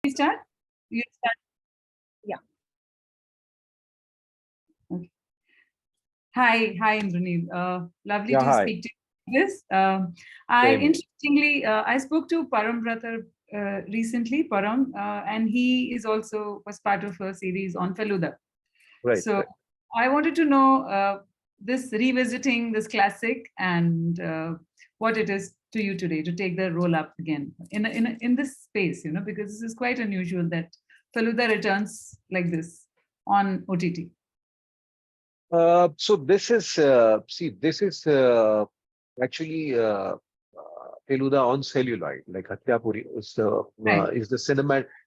We start? You start? Yeah. Okay. Hi, Indraneil. Lovely Yeah, to hi. speak to you. This, I Same here. interestingly, I spoke to Param brother recently, Param, and he is also was part of a series on Feluda. Right, So right. I wanted to know this revisiting this classic and what it is to you today to take the role up again in this space, because this is quite unusual that Feluda returns like this on OTT. So this is this is actually Feluda on celluloid, like Hatyapuri Right, is the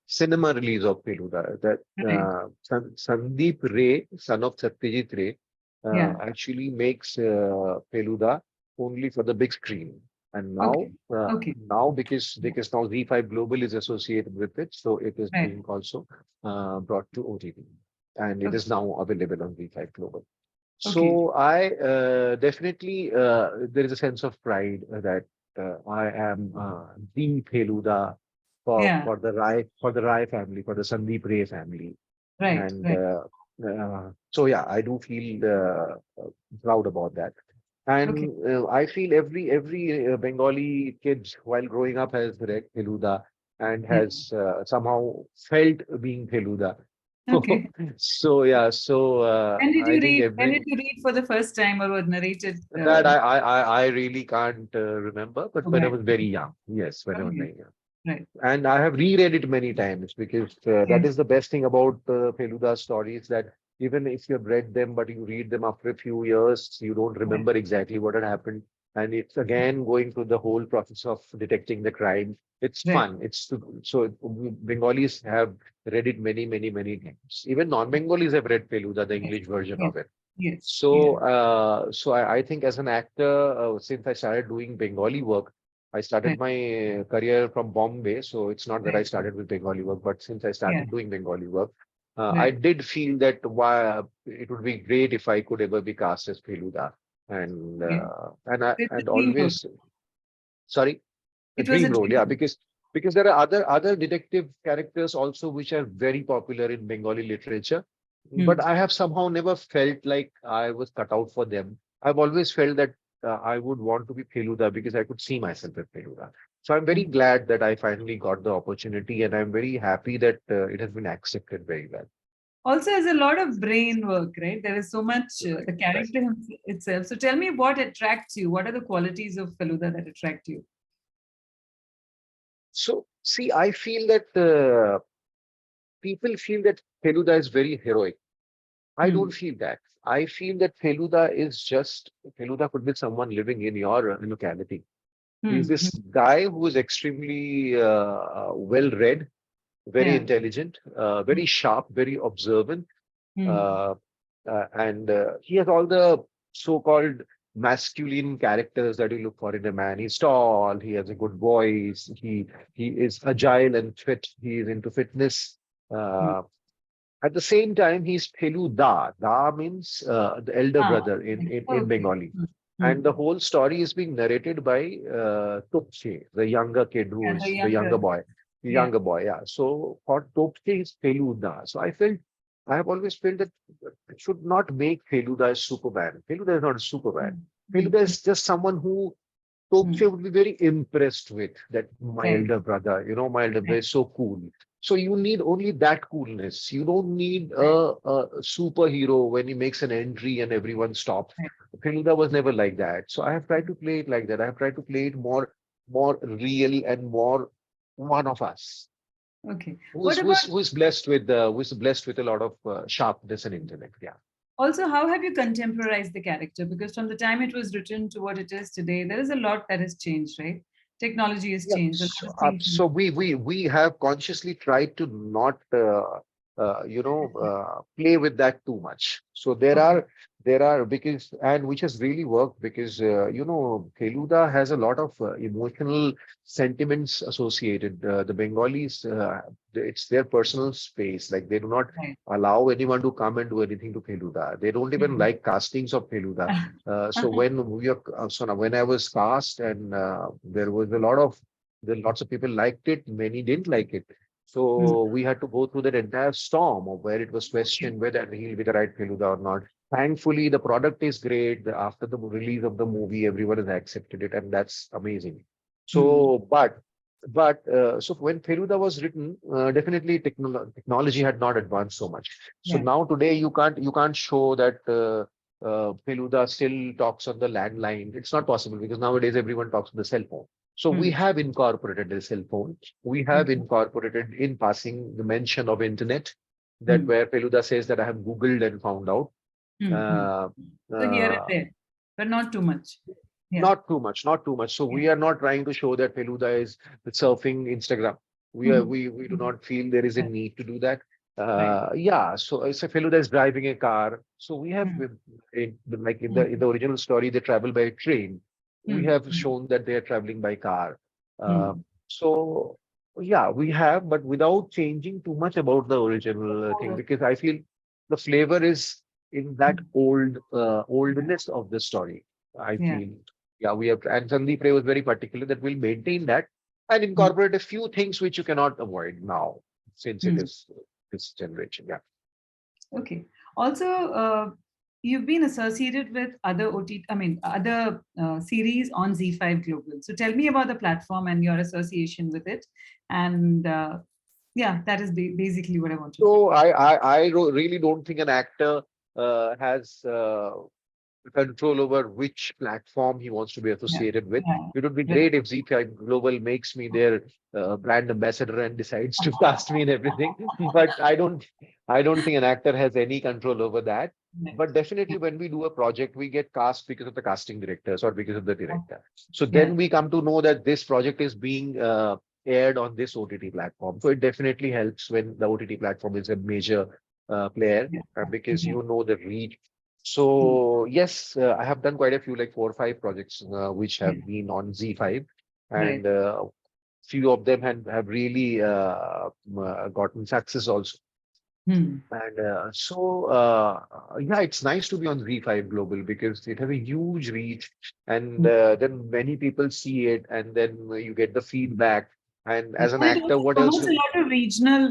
cinema release of Feluda. That right. Sandip Ray, son of Satyajit Ray, Yeah. actually makes Feluda only for the big screen. And Okay. Okay. now because now Z5 Global is associated with it, so it is Right. being also brought to OTT, and it Okay. is now available on Z5 Global. Okay. So I definitely there is a sense of pride that I am the Feluda Yeah. for the Rai family, for the Sandeep Ray family, Right. and Right. so yeah, I do feel proud about that. Okay. And I feel every Bengali kid while growing up has read Feluda and Yeah. has somehow felt being Feluda. Okay. So yeah, so When did I you think read? When every did you read for the first time or was narrated? that I really can't remember, but Go when I back. was very young, yes, when I was Okay. very young, Right. and I have reread it many times because that Okay. is the best thing about Feluda stories, that even if you've read them, but you read them after a few years, you don't Right. remember exactly what had happened, and it's again going through the whole process of detecting the crime. It's Right. fun. So Bengalis have read it many times. Even non-Bengalis have read Feluda, the Yes. English version Yes. of it. Yes. Yeah. So I think as an actor, since I started doing Bengali work, I started Right. my career from Bombay. So it's not that I Right. started with Bengali work, but since I Yeah. started doing Bengali work, I Right. did feel that why it would be great if I could ever be cast as Feluda, and Yeah. It's a dream role. always sorry, a It was a dream role, dream yeah, role. because there are other detective characters also which are very popular in Bengali literature, but Hmm. I have somehow never felt like I was cut out for them. I've always felt that I would want to be Feluda because I could see myself as Feluda. So I'm very Okay. glad that I finally got the opportunity, and I'm very happy that it has been accepted very well. Also, has a lot of brain work, right? There is so much Right, the right. character itself. So tell me what attracts you. What are the qualities of Feluda that attract you? So see, I feel that people feel that Feluda is very heroic. I don't Hmm. feel that. I feel that Feluda could be someone living in your locality. He's Hmm. Hmm. this guy who is extremely well read, very Yeah. intelligent, Hmm. very sharp, very observant, Hmm. uh, and he has all the so-called masculine characters that you look for in a man. He's tall, he has a good voice, he is agile and fit, he is into fitness. Hmm. Uh, at the same time, he's Feluda. Da means the elder Ah, brother in okay. Bengali. Hmm. And the Hmm. whole story is being narrated by Topche, the younger kid who Yeah, the is the younger younger. boy. The Yeah. younger boy, yeah. So for Topche, is Feluda. So I have always felt that it should not make Feluda a Superman. Feluda is not a Superman. Hmm. Hmm. Feluda is just someone who Hmm. Tokyo would be very impressed with that my Right. elder brother, my elder brother Right. is so cool. So you need only that coolness. You don't need Right. a superhero when he makes an entry and everyone stops. Right. Feluda was never like that. So I have tried to play it like that. I have tried to play it more real and more one of us. Okay. What Who is blessed with a lot of sharpness and intellect. Yeah. also, how have you contemporized the character? Because from the time it was written to what it is today, there is a lot that has changed, right? Technology has Yeah, changed. A lot so, of things. we have consciously tried to not play with that too much. So Okay. there are because and which has really worked because Feluda has a lot of emotional sentiments associated. The Bengalis, it's their personal space. Like they do not Right. allow anyone to come and do anything to Feluda. They don't even Mhm. like castings of Feluda. So now when I was cast and there was lots of people liked it, many didn't like it. Mm. So we had to go through that entire storm of where it was Okay. questioned whether he'll be the right Feluda or not. Thankfully, the product is great. After the release of the movie, everyone has accepted it, and that's amazing. Mm. So, so when Feluda was written, definitely technology had not advanced so much. So Yeah. now today you can't show that Feluda still talks on the landline. It's not possible because nowadays everyone talks on the cell phone. So we Mm. have incorporated the cell phone. We have Okay. incorporated in passing the mention of internet, that Mm. where Feluda says that I have Googled and found out. Mm. Mm. Uh, So here and uh, there, but not too much. Yeah. Not too much, not too much. So Yeah. we are not trying to show that Feluda is surfing Instagram. Mhm. We do Mhm. not feel there is a Right. need to do that. Right. Yeah, so it's a Feluda is driving a car. So we have Mm. like in Mm. the original story, they travel by train. We Mm. have Mm. shown that they are traveling by car. Uh, Mm. so yeah, we have, but without changing too much about the original thing, Oh, because I feel the flavor is in that mm. Yeah. oldness of the story. I Yeah. feel. Yeah, we have, and Sandip Ray was very particular that we'll maintain that and Mm. incorporate a few things which you cannot avoid now, since it Mm. is this generation. Yeah. Okay. Also, you've been associated with other OT, I mean, other series on Z5 Global. So tell me about the platform and your association with it. And yeah, that is basically what I wanted to. So really don't think an actor has control over which platform he wants to be Yeah. associated with. Yeah. It would be Right. great if Z5 Global makes me their brand ambassador and decides to cast me and everything. But I don't think an actor has any control over that. Right. But definitely, Yeah. when we do a project, we get cast because of the casting directors or because of the director. So Yeah. then we come to know that this project is being aired on this OTT platform. So it definitely helps when the OTT platform is a major player, Yeah. because Yeah. you know the reach. Mm. So yes, I have done quite a few, like 4 or 5 projects, which Yeah. have been on Z5, Right. and few of them have really gotten success also. Hmm. And yeah, it's nice to be on Z5 Global because it has a huge reach, and Hmm. then many people see it, and then you get the feedback. And Yeah. as an And it actor, also what else? promotes a lot of regional,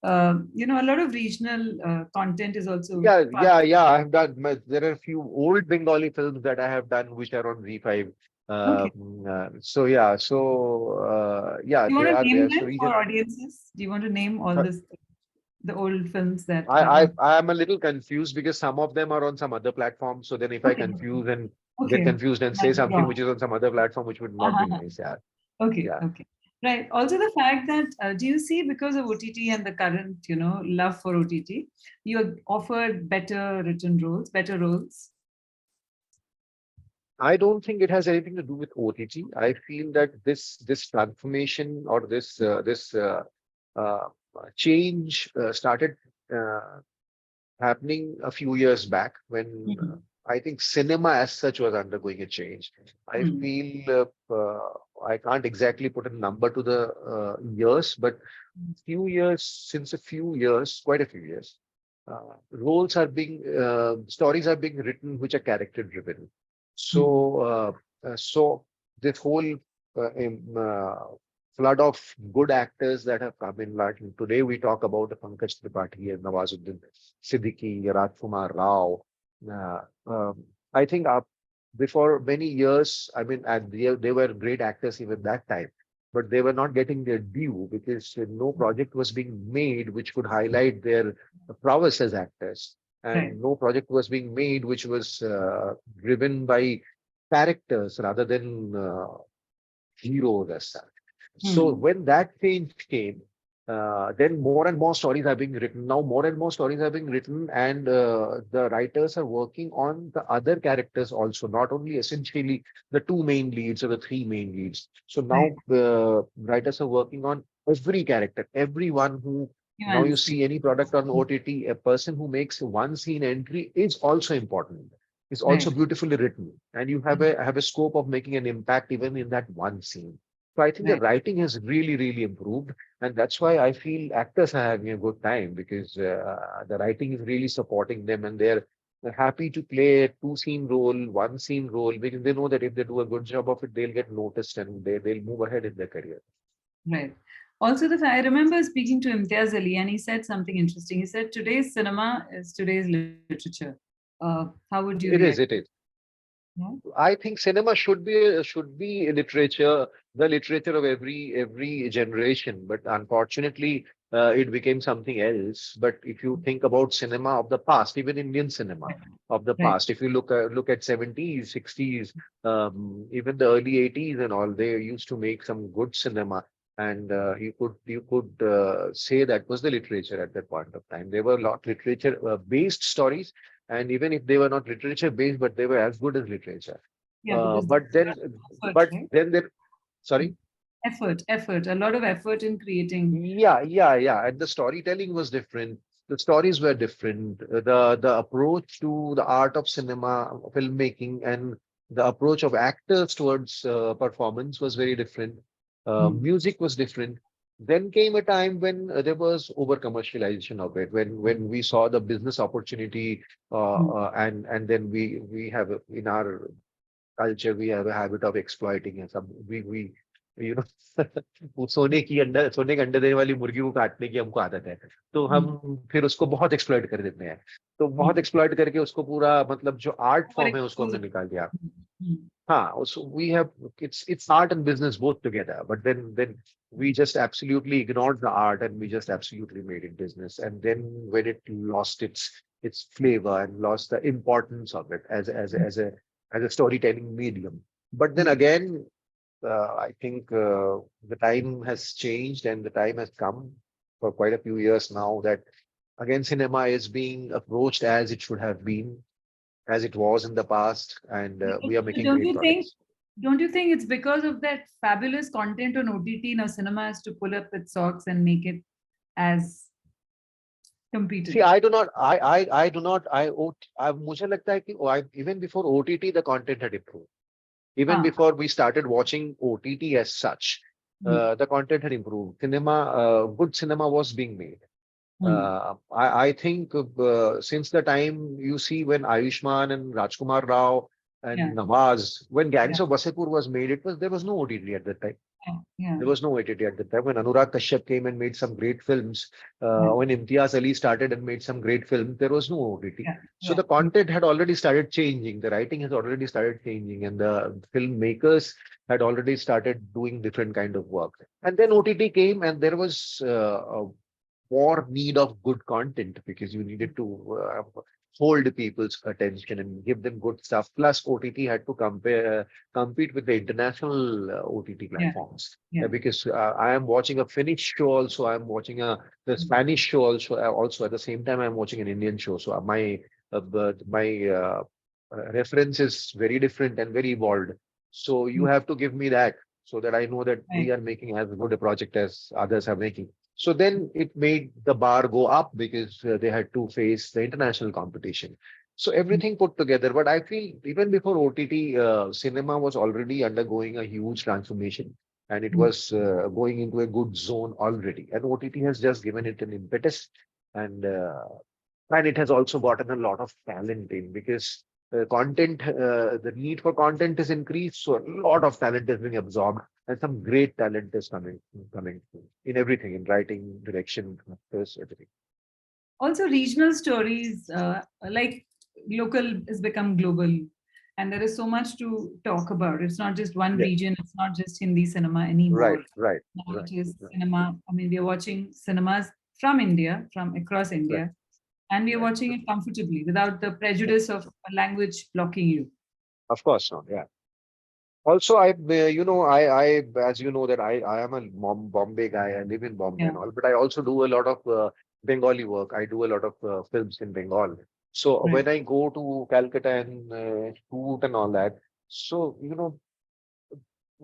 a lot of regional content is also Yeah, part. yeah. I've done. There are a few old Bengali films that I have done which are on Z5. Okay. So yeah, yeah, Do you they want are to name there. So them for region. audiences? Do you want to name all uh, this, the old films that I are I on? I am a little confused because some of them are on some other platform. So then if I Okay. confuse and get Okay. confused and say That's something wrong. which is on some other platform, which would not be nice. Yeah, Okay. yeah. Okay. Right. Also, the fact that do you see because of OTT and the current, love for OTT, you're offered better written roles, better roles. I don't think it has anything to do with OTT. I feel that this transformation or this uh, change started uh, happening a few years back when Mhm. I think cinema as such was undergoing a change. I Mm. feel I can't exactly put a number to the years, but since a few years, quite a few years, stories are being written which are character driven. Mm. So this whole flood of good actors that have come in. Like today, we talk about Pankaj Tripathi and Nawazuddin Siddiqui, Rajkumar Rao. Uh, um, I think before many years, I mean, and they were great actors even that time, but they were not getting their due because no project was being made which could highlight their prowess as actors, Right. and no project was being made which was driven by characters rather than heroes as such. So Mm. when that change came, then more and more stories are being written. Now more and more stories are being written, and the writers are working on the other characters also, not only essentially the two main leads or the three main leads. So Right. now writers are working on every character, everyone who. You Now you understand. see any product on OTT, a person who makes one scene entry is also important. Is also Right. beautifully written, and you have a scope of making an impact even in that one scene. So I think the Right. writing has really, really improved, and that's why I feel actors are having a good time because the writing is really supporting them, and they're happy to play a two-scene role, one-scene role, because they know that if they do a good job of it, they'll get noticed and they'll move ahead in their career. Right. Also, I remember speaking to Imtiaz Ali, and he said something interesting. He said, "Today's cinema is today's literature." How would you It react? is, it is. Yeah? I think cinema should be literature, the literature of every generation. But unfortunately, it became something else. But if you think about cinema of the past, even Indian cinema Right. of the Right. past, if you look at 70s, 60s, even the early 80s and all, they used to make some good cinema. And you could say that was the literature at that point of time. There were a lot literature based stories, and even if they were not literature based, but they were as good as literature. Yeah, because But then, effort, but right? then there, sorry, Effort, a lot of effort in creating. yeah. And the storytelling was different. The stories were different. The approach to the art of cinema, filmmaking, and the approach of actors towards performance was very different. Mm, Music was different. Then came a time when there was over commercialization of it. When we saw the business opportunity, mm. and then we have in our culture, we have a habit of exploiting and some we you know वो सोने के अंडे देने वाली मुर्गी को काटने की हमको आदत है, तो Mm, हम फिर उसको बहुत एक्सप्लॉइट कर देते हैं। तो बहुत mm. एक्सप्लॉइट करके उसको पूरा मतलब जो आर्ट Or फॉर्म है उसको expose हमने it. निकाल दिया। Mm, mm, हाँ, so we have it's art and business both together, but then we just absolutely ignored the art and we just absolutely made it business. And then when it lost its flavor and lost the importance of it mm, as a storytelling medium. But then mm. again, I think the time has changed and the time has come for quite a few years now that again cinema is being approached as it should have been, as it was in the past, and we are But making great products. don't you think it's because of that fabulous content on OTT now cinema has to pull up its socks and make it as See, competent? I do not, मुझे लगता है कि even before OTT, the content had improved. Even Ah, before we started watching OTT as such, mm, the content had improved. Good cinema was being made. mm. I think since the time you see when Ayushmann and Rajkumar Rao Yeah, and Nawaz, when yeah, Gangs of Wasseypur was made, there was no OTT at that time. yeah, yeah, There was no OTT at the time. When Anurag Kashyap came and made some great films, yeah, when Imtiaz Ali started and made some great films, there was no OTT. yeah, So yeah. the content had already started changing. The writing has already started changing, and the filmmakers had already started doing different kind of work. And then OTT came, and there was a more need of good content because you needed to hold people's attention and give them good stuff. Plus, OTT had to compete with the international OTT Yeah, platforms. yeah. Because I am watching a Finnish show also, I'm watching the Mm, Spanish show also at the same time I'm watching an Indian show. So my reference is very different and very evolved. So you mm. have to give me that so that I know that we Right. are making as good a project as others are making. So then it made the bar go up because they had to face the international competition. So Mm, everything put together. But I feel even before OTT, cinema was already undergoing a huge transformation and it mm. was going into a good zone already. And OTT has just given it an impetus, and uh, and it has also gotten a lot of talent in because the need for content is increased, so a lot of talent is being absorbed, and some great talent is coming through in everything, in writing, direction, actors, everything. Also, regional stories, like local has become global, and there is so much to talk about. It's not just one Yeah, region. It's not just Hindi cinema anymore. right, right, Now right, it is right, cinema. I mean, we are watching cinemas from India, from across right, India, and we are right. watching it comfortably without the prejudice of a language blocking you. Of course not. Yeah. Also, as you know, that I am a Bombay guy. I live in Bombay Yeah, and all, but I also do a lot of Bengali work. I do a lot of films in Bengal. So right. when I go to Calcutta and shoot and all that, so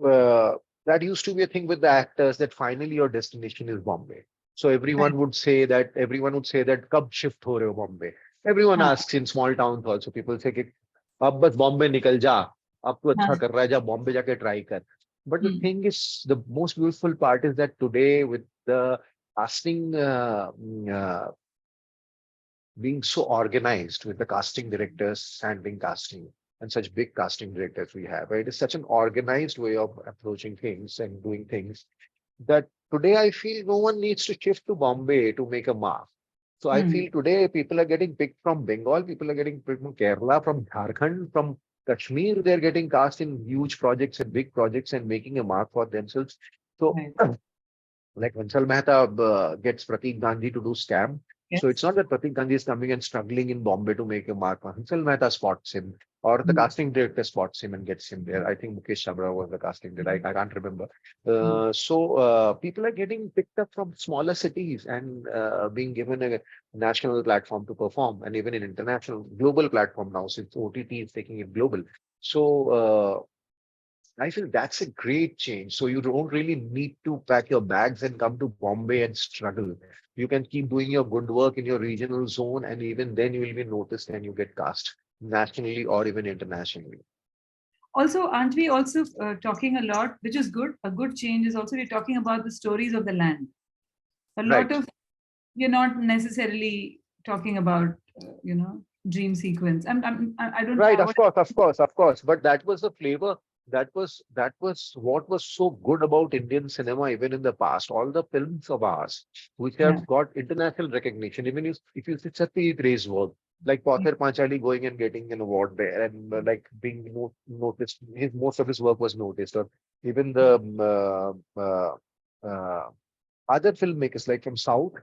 uh, that used to be a thing with the actors that finally your destination is Bombay. So Right. everyone would say that कब shift हो रहे हो Bombay. Everyone Huh, asks in small towns also. People say कि अब बस Bombay निकल जा. अब तो अच्छा huh. कर रहा है जा Bombay जाके try कर. But the Hmm. thing is, the most beautiful part is that today with the casting being so organized with the casting directors handling casting and such big casting directors we have. It is such an organized way of approaching things and doing things that today I feel no one needs to shift to Bombay to make a mark. So I Hmm. feel today people are getting picked from Bengal, people are getting picked from Kerala, from Jharkhand, from Kashmir. They're getting cast in huge projects and big projects and making a mark for themselves. So Right. like Vansal Mehta gets Pratik Gandhi to do scam. So Yes. it's not that Pratik Gandhi is coming and struggling in Bombay to make a mark. Vansal Mehta spots him, or the Hmm. casting director spots him and gets him there. I think Mukesh Chabra was the casting director. I can't remember. Hmm. People are getting picked up from smaller cities and being given a national platform to perform, and even an international, global platform now since OTT is taking it global. So I feel that's a great change. So you don't really need to pack your bags and come to Bombay and struggle. You can keep doing your good work in your regional zone, and even then you will be noticed and you get cast nationally or even internationally. Also, aren't we also talking a lot, which is good? A good change is also we're talking about the stories of the land. A lot Right. of we're not necessarily talking about dream sequence. I don't Right, I would. of course. But that was the flavor. That was what was so good about Indian cinema, even in the past. All the films of ours, which Yeah. have got international recognition, even if you see Satyajit Ray's work, like Yeah. Pather Panchali going and getting an award there, and like being noticed, his most of his work was noticed, or even the other filmmakers like from South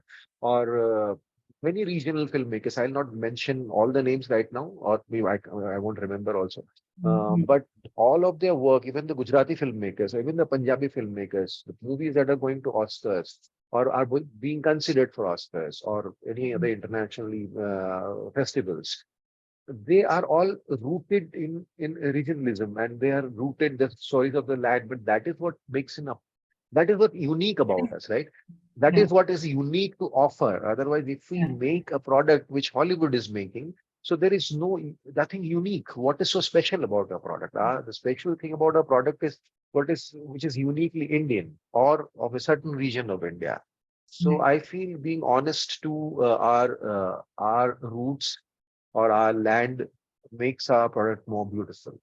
or many regional filmmakers. I'll not mention all the names right now, or maybe I won't remember also. Mhm. But all of their work, even the Gujarati filmmakers, even the Punjabi filmmakers, the movies that are going to Oscars or are being considered for Oscars or any other internationally festivals, they are all rooted in regionalism, and they are rooted the stories of the land. But that is what makes enough, that is what unique about us, right? That Yeah. is what is unique to offer. Otherwise, if we Yeah. make a product which Hollywood is making, so there is nothing unique. What is so special about a product? The special thing about a product is which is uniquely Indian or of a certain region of India. So Right. I feel being honest to our roots or our land makes our product more beautiful.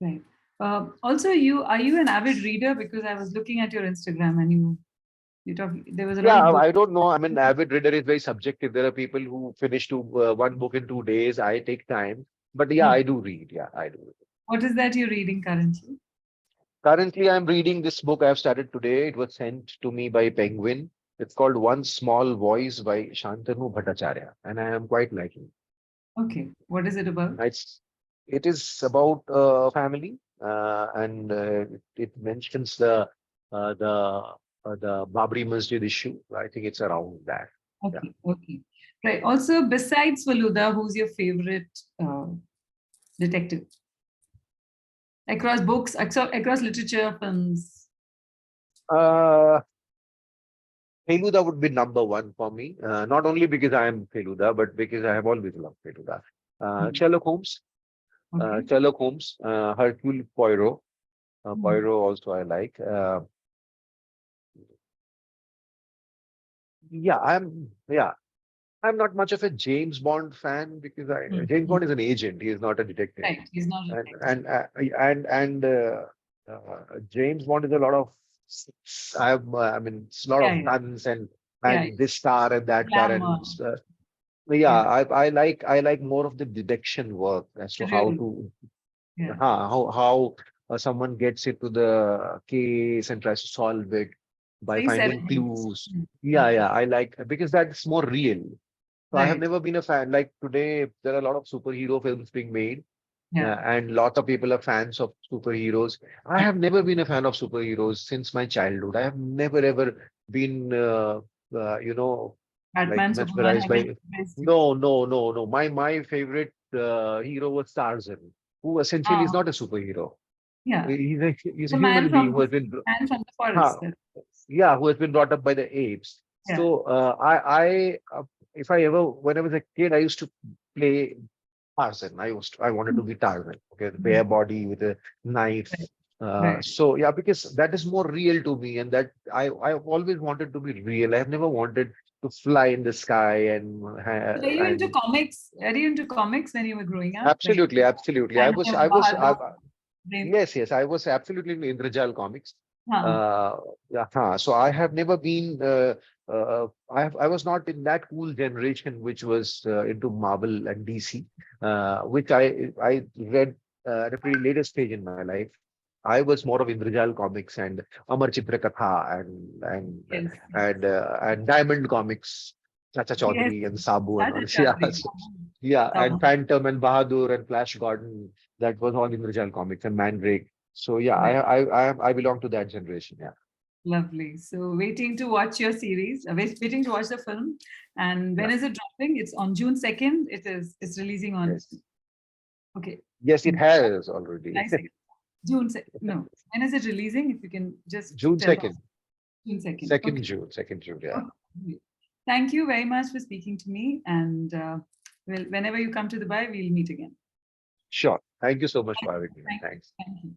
Right. Also, you are you an avid reader? Because I was looking at your Instagram and you talk. There was a lot of Yeah, books. I don't know. I mean, avid reader is very subjective. There are people who finish one book in 2 days. I take time, but yeah, Hmm. I do read. Yeah, I do. What is that you're reading currently? Currently, I'm reading this book I have started today. It was sent to me by Penguin. It's called One Small Voice by Shantanu Bhattacharya, and I am quite liking it. Okay. What is it about? It is about family, and it mentions the Babri Masjid issue. I think it's around that. Yeah. Okay. Okay. Right. Also, besides Feluda, who's your favorite detective? Across books, across literature, films. Uh, Feluda would be number one for me, not only because I am Feluda, but because I have always loved Feluda. Hmm. Sherlock Holmes, Okay. Hercule Poirot. Hmm. Poirot also I like. Yeah, I'm not much of a James Bond fan because Hmm. James Hmm. Bond is an agent. He is not a detective. Right. He's not a and detective. and uh, James Bond is a lot of I mean it's a lot Yeah. of Yeah. guns Yeah. and this car and that car Glamour. and yeah, Yeah. I like more of the detection work as to how Real. to Yeah. how someone gets into the case and tries to solve it by Very finding 70s. clues. Hmm. Yeah, Okay. yeah, I like because that's more real. So I have Right. never been a fan. Like today, there are a lot of superhero films being made, Yeah. and lots of people are fans of superheroes. I have never been a fan of superheroes since my childhood. I have never ever been, like Batman, Superman mesmerized have been by. raised you. No, no, no, no. My favorite hero was Tarzan, who essentially is Oh, not a superhero. yeah. He's a The man human being from who the has been, man from the huh, forest. yeah, who has been brought up by the apes. Yeah. So if I ever, when I was a kid, I used to play Tarzan. I wanted to Hmm. be Tarzan. Okay, the bare Hmm. body with a knife. Right. Right. So yeah, because that is more real to me, and that I've always wanted to be real. I've never wanted to fly in the sky Were you into and comics? Were you into comics when you were growing up? Like absolutely, absolutely. kind of Bahadur, Brain. Yes, yes, I was absolutely into Indrajal comics. Huh. Yeah, so I have never been. I was not in that cool generation which was into Marvel and DC, which I read at a pretty later stage in my life. I was more of Indrajal comics and Amar Chitra Katha Yes. and Diamond comics, Chacha Yes. Chaudhary and Sabu and all. Satyajit Yeah, Ray. yeah, and Sabu. Phantom and Bahadur and Flash Gordon. That was all Indrajal comics and Mandrake. So yeah, Right. I belong to that generation. Yeah. Lovely. So waiting to watch your series, waiting to watch the film. And when Yeah. is it dropping? It's on June 2nd. It's releasing on, Yes. okay. Yes, it Mm, has already. nice. June 2nd. No. When is it releasing? If you can just June tell us. 2nd. June 2nd. 2nd Okay. June. 2nd June. Yeah. Okay. Great. Thank you very much for speaking to me. And whenever you come to Dubai, we'll meet again. Sure. Thank you so much for having me. Thank you. Thanks. Thank you. Thank